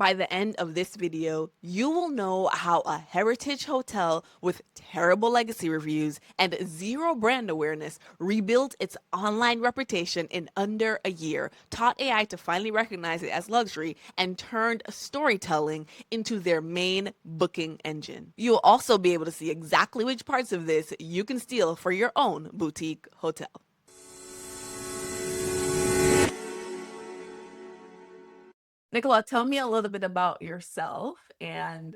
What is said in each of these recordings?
By the end of this video, you will know how a heritage hotel with terrible legacy reviews and zero brand awareness rebuilt its online reputation in under a year, taught AI to finally recognize it as luxury, and turned storytelling into their main booking engine. You'll also be able to see exactly which parts of this you can steal for your own boutique hotel. Nicola, tell me a little bit about yourself and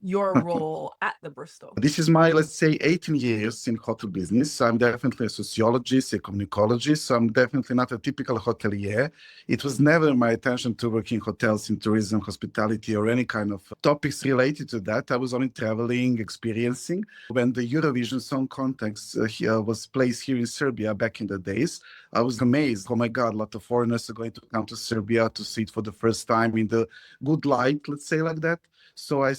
your role at the Bristol. This is my, let's say, 18 years in hotel business. I'm definitely a sociologist, a communicologist, so I'm definitely not a typical hotelier. It was never my intention to work in hotels, in tourism, hospitality, or any kind of topics related to that. I was only traveling, experiencing. When the Eurovision Song Contest was placed here in Serbia back in the days, I was amazed. Oh my God, a lot of foreigners are going to come to Serbia to see it for the first time in the good light, let's say like that. So I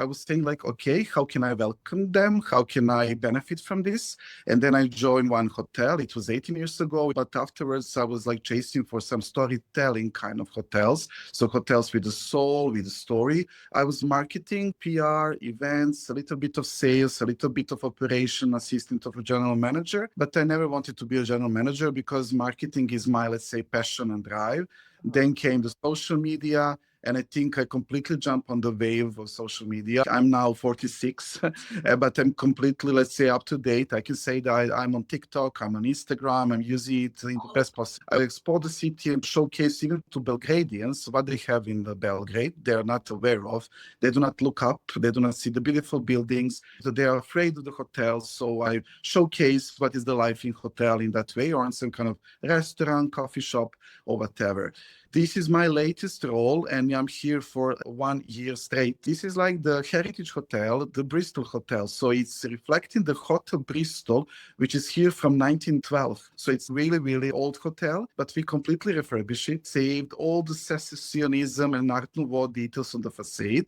was saying like, okay, how can I welcome them? How can I benefit from this? And then I joined one hotel. It was 18 years ago, but afterwards I was like chasing for some storytelling kind of hotels. So hotels with a soul, with a story. I was marketing, PR, events, a little bit of sales, a little bit of operation, assistant of a general manager. But I never wanted to be a general manager because marketing is my, let's say, passion and drive. Then came the social media. And I think I completely jumped on the wave of social media. I'm now 46, but I'm completely, let's say, up to date. I can say that I'm on TikTok, I'm on Instagram, I'm using it in the best possible. I explore the city and showcase even to Belgradians what they have in the Belgrade. They're not aware of. They do not look up. They do not see the beautiful buildings. So they are afraid of the hotels. So I showcase what is the life in hotel in that way, or in some kind of restaurant, coffee shop, or whatever. This is my latest role, and I'm here for 1 year straight. This is like the Heritage Hotel, the Bristol Hotel. So it's reflecting the Hotel Bristol, which is here from 1912. So it's really, really old hotel, but we completely refurbished it, saved all the Secessionism and Art Nouveau details on the facade.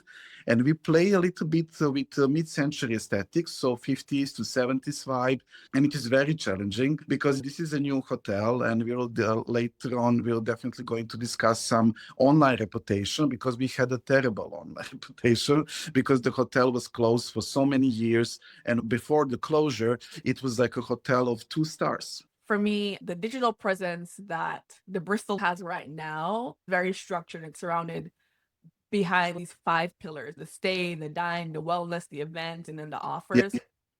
And we play a little bit with mid-century aesthetics, so 50s to 70s vibe. And it is very challenging because this is a new hotel, and we will later on, we're definitely going to discuss some online reputation because we had a terrible online reputation because the hotel was closed for so many years. And before the closure, it was like a hotel of 2 stars. For me, the digital presence that the Bristol has right now, very structured and surrounded behind these 5 pillars: the stay, the dine, the wellness, the event, and then the offers.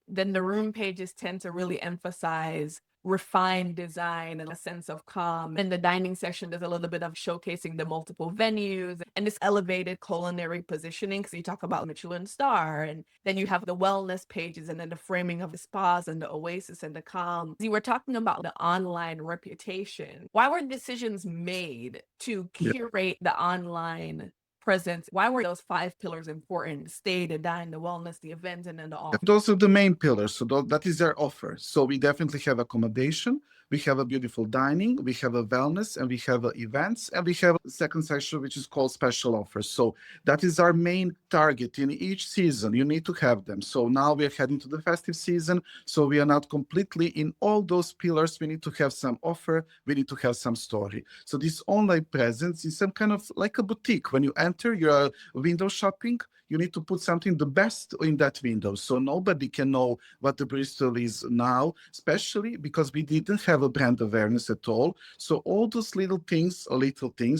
Then the room pages tend to really emphasize refined design and a sense of calm. In the dining section, there's a little bit of showcasing the multiple venues and this elevated culinary positioning. So you talk about Michelin star, and then you have the wellness pages, and then the framing of the spas and the oasis and the calm. You were talking about the online reputation. Why were decisions made to curate the online presence? Why were those 5 pillars important? Stay, the dine, the wellness, the event, and then the offer. Those are the main pillars. So that is their offer. So we definitely have accommodation. We have a beautiful dining, we have a wellness, and we have events, and we have a second section, which is called special offers. So that is our main target in each season. You need to have them. So now we are heading to the festive season. So we are not completely in all those pillars. We need to have some offer. We need to have some story. So this online presence is some kind of like a boutique. When you enter, you are window shopping. You need to put something the best in that window. So nobody can know what the Bristol is now, especially because we didn't have a brand awareness at all. So all those little things,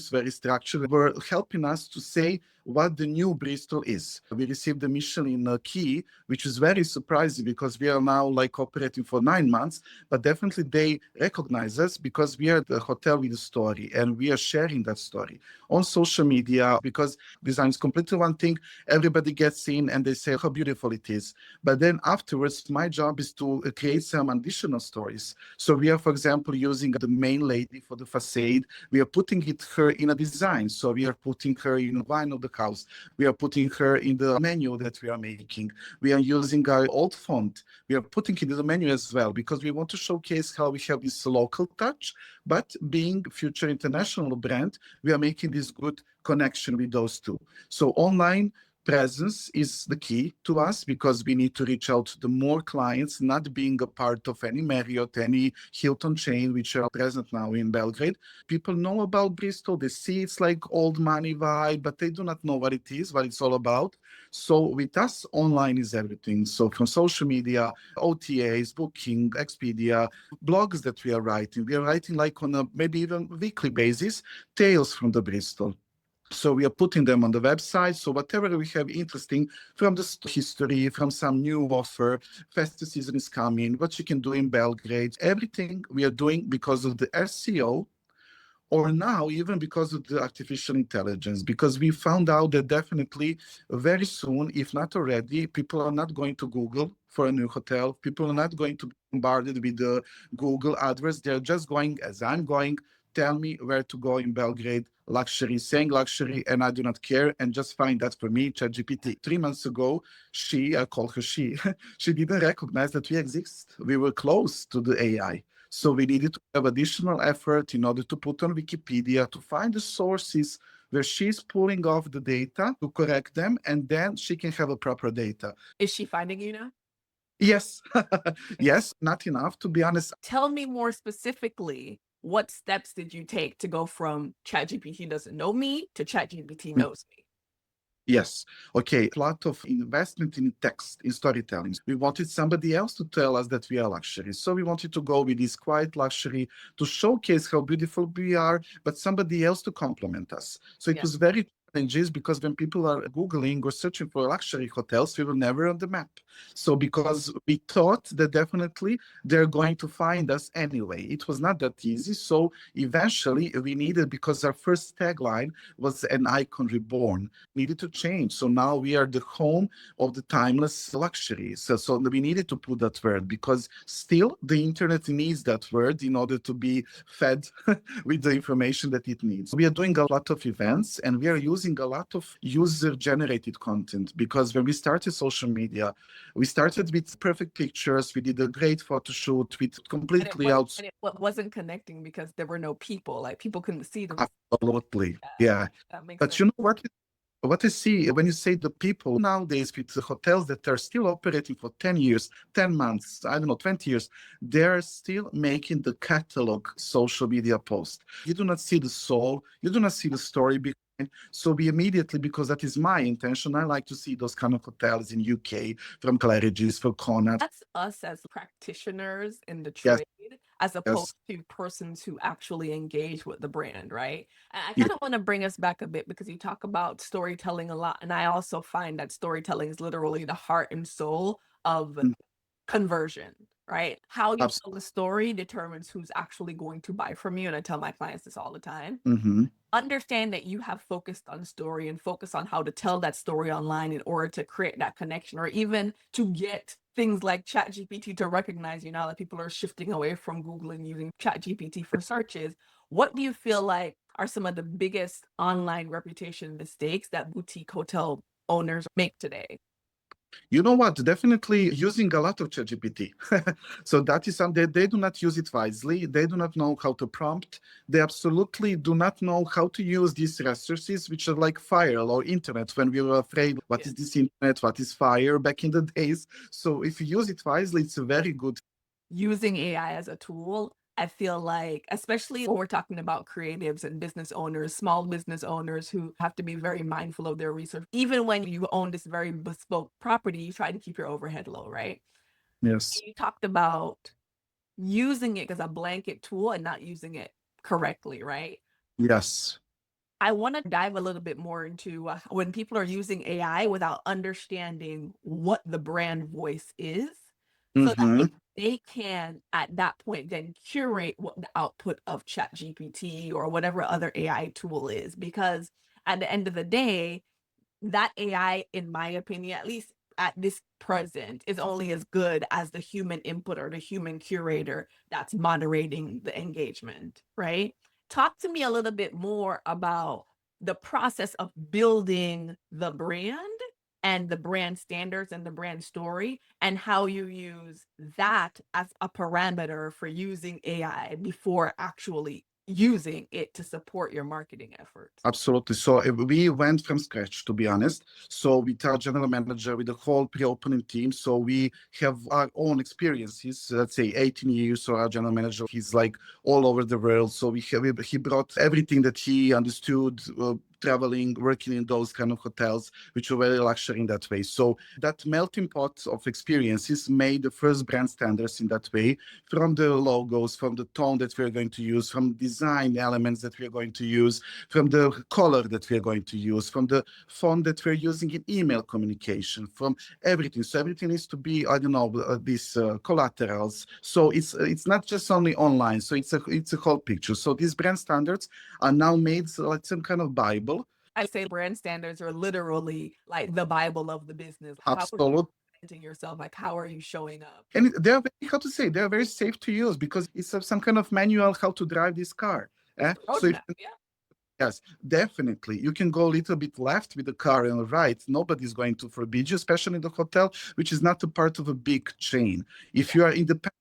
very structured, were helping us to say what the new Bristol is. We received the Michelin key, which is very surprising because we are now like operating for 9 months, but definitely they recognize us because we are the hotel with a story, and we are sharing that story on social media because design is completely one thing. Everybody gets in and they say how beautiful it is. But then afterwards, my job is to create some additional stories. So we are, for example, using the main lady for the facade. We are putting her in a design. So we are putting her in the wine of the house. We are putting her in the menu that we are making. We are using our old font. We are putting it in the menu as well because we want to showcase how we have this local touch, but being future international brand, we are making this good connection with those two. So online, presence is the key to us because we need to reach out to the more clients, not being a part of any Marriott, any Hilton chain, which are present now in Belgrade. People know about Bristol. They see it's like old money vibe, but they do not know what it is, what it's all about. So with us, online is everything. So from social media, OTAs, Booking, Expedia, blogs that we are writing like on a maybe even weekly basis, tales from the Bristol. So we are putting them on the website. So whatever we have interesting from the history, from some new offer, festive season is coming, what you can do in Belgrade, everything we are doing because of the SEO, or now even because of the artificial intelligence, because we found out that definitely very soon, if not already, people are not going to Google for a new hotel. People are not going to be bombarded with the Google address. They're just going, as I'm going, tell me where to go in Belgrade, luxury, saying luxury, and I do not care, and just find that for me, ChatGPT. 3 months ago, I call her she, she didn't recognize that we exist. We were close to the AI. So we needed to have additional effort in order to put on Wikipedia to find the sources where she's pulling off the data to correct them, and then she can have a proper data. Is she finding you now? Yes, yes, not enough, to be honest. Tell me more specifically, what steps did you take to go from ChatGPT doesn't know me to ChatGPT knows me? Yes. Okay. A lot of investment in text, in storytelling. We wanted somebody else to tell us that we are luxury. So we wanted to go with this quiet luxury to showcase how beautiful we are, but somebody else to compliment us. So it was very challenges because when people are Googling or searching for luxury hotels, we were never on the map. So because we thought that definitely they're going to find us anyway, it was not that easy. So eventually we needed, because our first tagline was an icon reborn, needed to change. So now we are the home of the timeless luxury. So we needed to put that word because still the internet needs that word in order to be fed with the information that it needs. We are doing a lot of events and we are using a lot of user-generated content because when we started social media, we started with perfect pictures. We did a great photo shoot with completely out. And it wasn't connecting because there were no people. Like people couldn't see them. Absolutely, yeah. That makes But sense. you know what I see when you say the people nowadays with the hotels that are still operating for 10 years, 10 months, I don't know, 20 years, they're still making the catalog social media post. You do not see the soul, you do not see the story behind. So we immediately, because that is my intention, I like to see those kind of hotels in UK, from Claridge's, for Connaught. That's us as practitioners in the Yes, trade, as opposed yes, to persons who actually engage with the brand, right? And I yes. kind of want to bring us back a bit because you talk about storytelling a lot. And I also find that storytelling is literally the heart and soul of conversion, right? How you tell the story determines who's actually going to buy from you. And I tell my clients this all the time. Mm-hmm. Understand that you have focused on story and focus on how to tell that story online in order to create that connection, or even to get things like ChatGPT to recognize you now that people are shifting away from Google and using ChatGPT for searches. What do you feel like are some of the biggest online reputation mistakes that boutique hotel owners make today? You know what? Definitely using a lot of ChatGPT. So that is something they do not use it wisely. They do not know how to prompt. They absolutely do not know how to use these resources, which are like fire or internet. When we were afraid, what is this internet? What is fire back in the days? So if you use it wisely, it's a very good. Using AI as a tool, I feel like, especially when we're talking about creatives and business owners, small business owners who have to be very mindful of their research. Even when you own this very bespoke property, you try to keep your overhead low, right? Yes. You talked about using it as a blanket tool and not using it correctly, right? Yes. I want to dive a little bit more into when people are using AI without understanding what the brand voice is, so Mm-hmm. that they can, at that point, then curate what the output of ChatGPT or whatever other AI tool is. Because at the end of the day, that AI, in my opinion, at least at this present, is only as good as the human input or the human curator that's moderating the engagement, right? Talk to me a little bit more about the process of building the brand and the brand standards and the brand story, and how you use that as a parameter for using AI before actually using it to support your marketing efforts? Absolutely. So we went from scratch, to be honest. So with our general manager, with the whole pre-opening team, so we have our own experiences. Let's say 18 years. So our general manager, he's like all over the world. So he brought everything that he understood. Traveling, working in those kind of hotels, which were very luxury in that way. So that melting pot of experiences made the first brand standards in that way, from the logos, from the tone that we're going to use, from design elements that we're going to use, from the color that we're going to use, from the font that we're using in email communication, from everything. So everything needs to be, I don't know, these collaterals. So it's not just only online. So it's a whole picture. So these brand standards are now made like some kind of Bible. I say brand standards are literally like the Bible of the business. How are you Absolutely. presenting yourself? Like, how are you showing up? And they're very, how to say, they're very safe to use because it's some kind of manual how to drive this car. So if, Roadmap, yeah. yes, definitely. You can go a little bit left with the car and right. Nobody's going to forbid you, especially in the hotel, which is not a part of a big chain. If you are independent,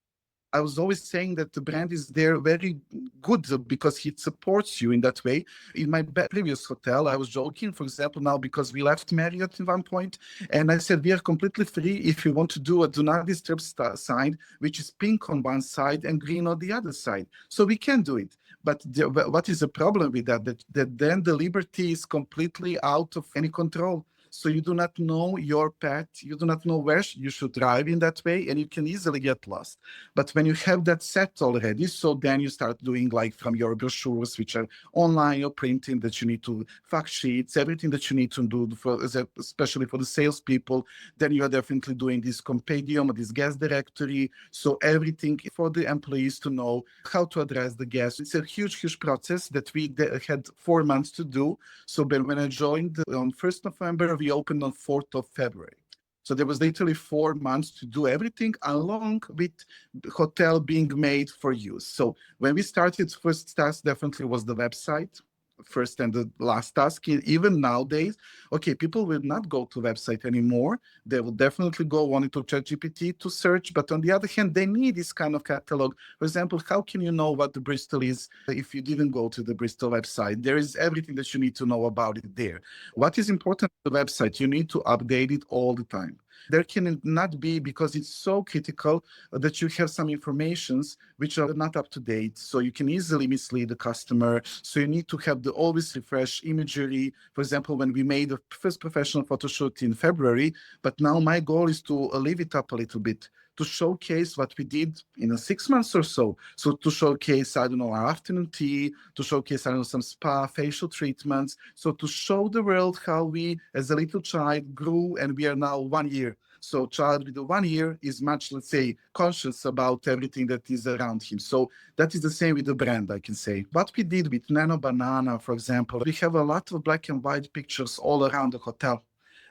I was always saying that the brand is there very good because it supports you in that way. In my previous hotel, I was joking, for example, now because we left Marriott at one point, and I said, we are completely free if you want to do a do not disturb sign, which is pink on one side and green on the other side. So we can do it. But what is the problem with that? That then the liberty is completely out of any control. So you do not know your path, you do not know where you should drive in that way, and you can easily get lost. But when you have that set already, so then you start doing like from your brochures, which are online or printing, that you need to fact sheets, everything that you need to do, for, especially for the salespeople. Then you are definitely doing this compendium, this guest directory. So everything for the employees to know how to address the guests. It's a huge process that we had 4 months to do. So when I joined on 1st November, we opened on 4th of February. So there was literally 4 months to do everything along with the hotel being made for use. So when we started, first task definitely was the website. First and the last task, even nowadays, okay, people will not go to website anymore. They will definitely go on to ChatGPT to search. But on the other hand, they need this kind of catalog. For example, how can you know what the Bristol is if you didn't go to the Bristol website? There is everything that you need to know about it there. What is important on the website? You need to update it all the time. There can not be, because it's so critical, that you have some informations which are not up to date. So you can easily mislead the customer. So you need to have the always refresh imagery. For example, when we made the first professional photo shoot in February, but now my goal is to leave it up a little bit, to showcase what we did in 6 months or so. So to showcase, I don't know, our afternoon tea, to showcase, I don't know, some spa, facial treatments. So to show the world how we, as a little child, grew, and we are now 1 year. So child with the 1 year is much, let's say, conscious about everything that is around him. So that is the same with the brand, I can say. What we did with Nano Banana, for example, we have a lot of black and white pictures all around the hotel.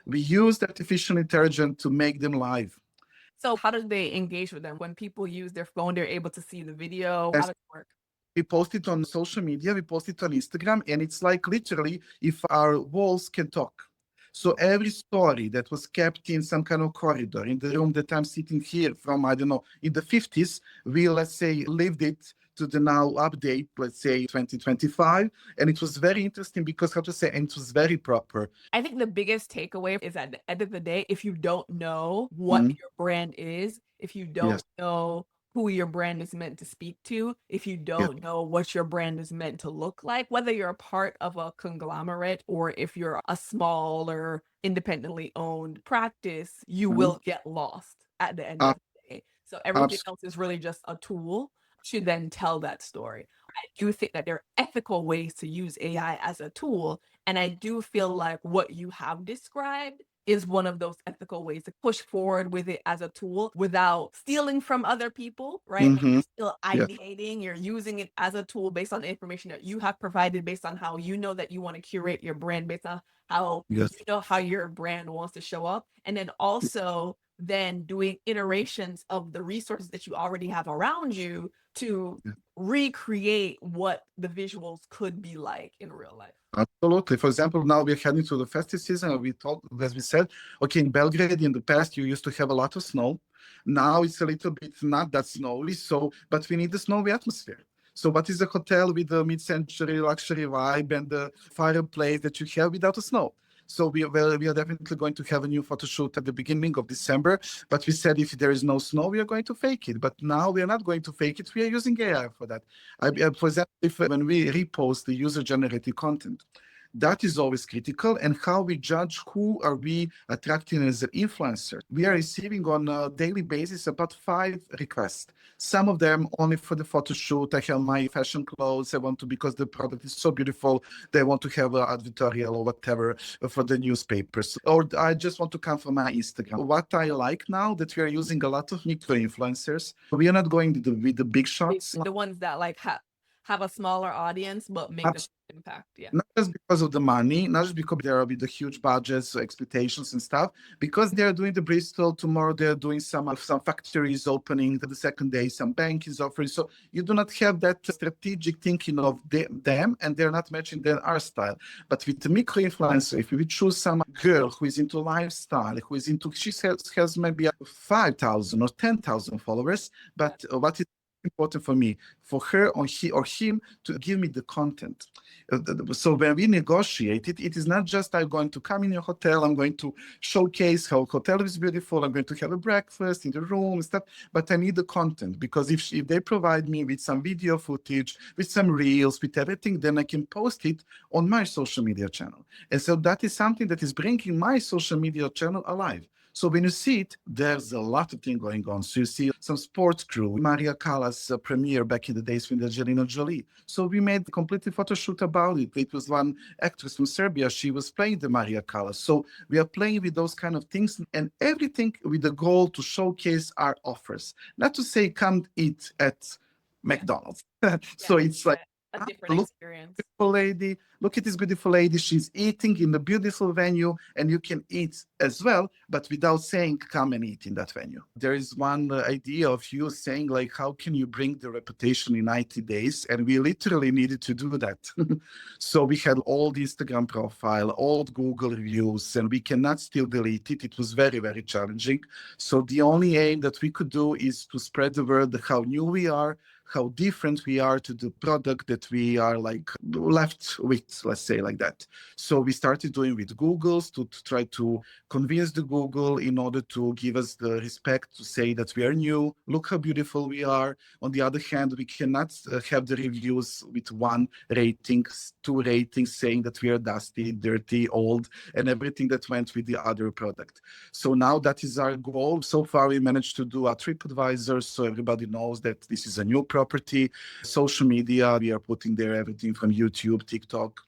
We used artificial intelligence to make them live. So how do they engage with them? When people use their phone, they're able to see the video. How does it work? We post it on social media, we post it on Instagram, and it's like literally if our walls can talk. So every story that was kept in some kind of corridor in the room that I'm sitting here from, I don't know, in the 50s, we, let's say, lived it to the now update, let's say 2025. And it was very interesting because, how to say, and it was very proper. I think the biggest takeaway is at the end of the day, if you don't know what your brand is, if you don't Yes. know who your brand is meant to speak to, if you don't know what your brand is meant to look like, whether you're a part of a conglomerate or if you're a smaller, independently owned practice, you will get lost at the end of the day. So everything else is really just a tool to then tell that story. I do think that there are ethical ways to use AI as a tool. And I do feel like what you have described is one of those ethical ways to push forward with it as a tool without stealing from other people, right? But you're still ideating, you're using it as a tool based on the information that you have provided, based on how you know that you want to curate your brand, based on how you know how your brand wants to show up. And then also then doing iterations of the resources that you already have around you to recreate what the visuals could be like in real life. Absolutely. For example, now we're heading to the festive season. We thought, as we said, okay, in Belgrade in the past, you used to have a lot of snow. Now it's a little bit not that snowy. So, but we need the snowy atmosphere. So what is a hotel with a mid-century luxury vibe and the fireplace that you have without the snow? So we are definitely going to have a new photo shoot at the beginning of December. But we said if there is no snow, we are going to fake it. But now we are not going to fake it. We are using AI for that. For example, when we repost the user-generated content, that is always critical, and how we judge who are we attracting as an influencer. We are receiving on a daily basis about 5 requests. Some of them only for the photo shoot. I have my fashion clothes. I want to, because the product is so beautiful, they want to have an editorial or whatever for the newspapers. Or I just want to come from my Instagram. What I like now that we are using a lot of micro influencers. We are not going with the big shots. The ones that like have a smaller audience but make the impact. Yeah. Not just because of the money, not just because they are with the huge budgets, expectations and stuff, because they're doing the Bristol, tomorrow they're doing some factories opening, the second day some bank is offering. So you do not have that strategic thinking of them, and they're not matching their art style. But with the micro influencer, if we choose some girl who is into lifestyle, who is into, she has maybe 5,000 or 10,000 followers, but what is important for me, for her or he or him to give me the content. So when we negotiate it, it is not just I'm going to come in your hotel, I'm going to showcase how hotel is beautiful, I'm going to have a breakfast in the room and stuff, but I need the content, because if they provide me with some video footage, with some reels, with everything, then I can post it on my social media channel. And so that is something that is bringing my social media channel alive. So when you see it, there's a lot of things going on. So you see some sports crew, Maria Callas premiere back in the days with Angelina Jolie. So we made a completely photo shoot about it. It was one actress from Serbia. She was playing the Maria Callas. So we are playing with those kind of things, and everything with the goal to showcase our offers. Not to say come eat at McDonald's. So it's like, a different experience. beautiful lady, look at this beautiful lady, she's eating in the beautiful venue, and you can eat as well, but without saying come and eat in that venue. There is one idea of you saying like, how can you bring the reputation in 90 days? And we literally needed to do that. So we had all the Instagram profile, all the Google reviews, and we cannot still delete it. It was very, very challenging. So the only aim that we could do is to spread the word how new we are, how different we are to the product that we are like left with, let's say like that. So we started doing with Google's to try to convince the Google in order to give us the respect to say that we are new, look how beautiful we are. On the other hand, we cannot have the reviews with 1 rating, 2 ratings saying that we are dusty, dirty, old, and everything that went with the other product. So now that is our goal. So far, we managed to do a TripAdvisor, so everybody knows that this is a new property. Social media, we are putting there everything from YouTube, TikTok,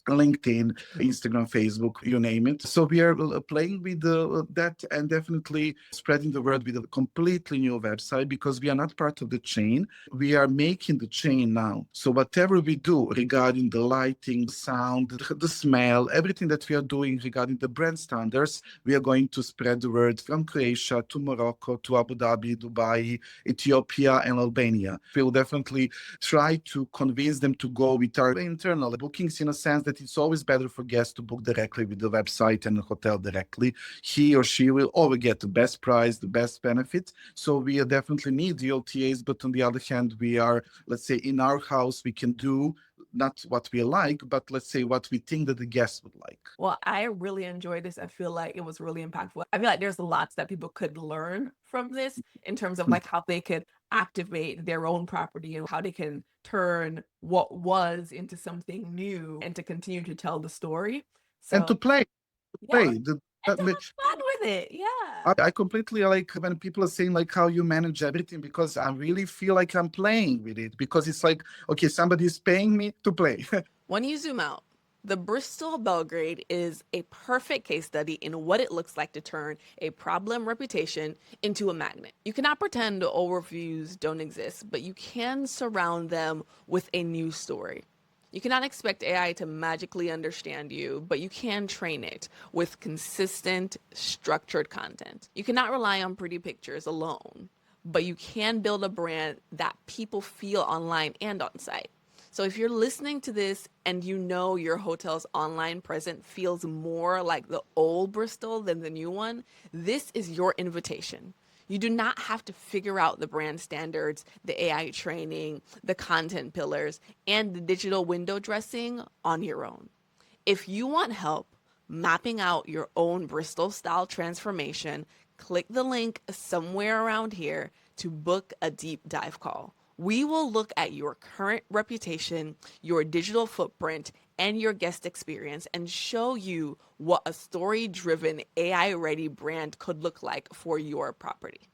LinkedIn, Instagram, Facebook, you name it. So we are playing with that, and definitely spreading the word with a completely new website, because we are not part of the chain. We are making the chain now. So whatever we do regarding the lighting, sound, the smell, everything that we are doing regarding the brand standards, we are going to spread the word from Croatia to Morocco to Abu Dhabi, Dubai, Ethiopia, and Albania. We will definitely try to convince them to go with our internal bookings, in a sense that it's always better for guests to book directly with the website and the hotel directly. He or she will always get the best price, the best benefit. So we definitely need the OTAs, but on the other hand, we are, let's say, in our house, we can do not what we like, but let's say what we think that the guests would like. Well, I really enjoyed this. I feel like it was really impactful. I feel like there's lots that people could learn from this in terms of like how they could activate their own property and how they can turn what was into something new and to continue to tell the story. So, And to play. yeah, And to have fun with it. Yeah. I completely like when people are saying like how you manage everything, because I really feel like I'm playing with it, because it's like, okay, somebody is paying me to play. When you zoom out, the Bristol Belgrade is a perfect case study in what it looks like to turn a problem reputation into a magnet. You cannot pretend old reviews don't exist, but you can surround them with a new story. You cannot expect AI to magically understand you, but you can train it with consistent, structured content. You cannot rely on pretty pictures alone, but you can build a brand that people feel online and on site. So if you're listening to this and you know your hotel's online presence feels more like the old Bristol than the new one, this is your invitation. You do not have to figure out the brand standards, the AI training, the content pillars, and the digital window dressing on your own. If you want help mapping out your own Bristol style transformation, click the link somewhere around here to book a deep dive call. We will look at your current reputation, your digital footprint, and your guest experience and show you what a story driven, AI ready brand could look like for your property.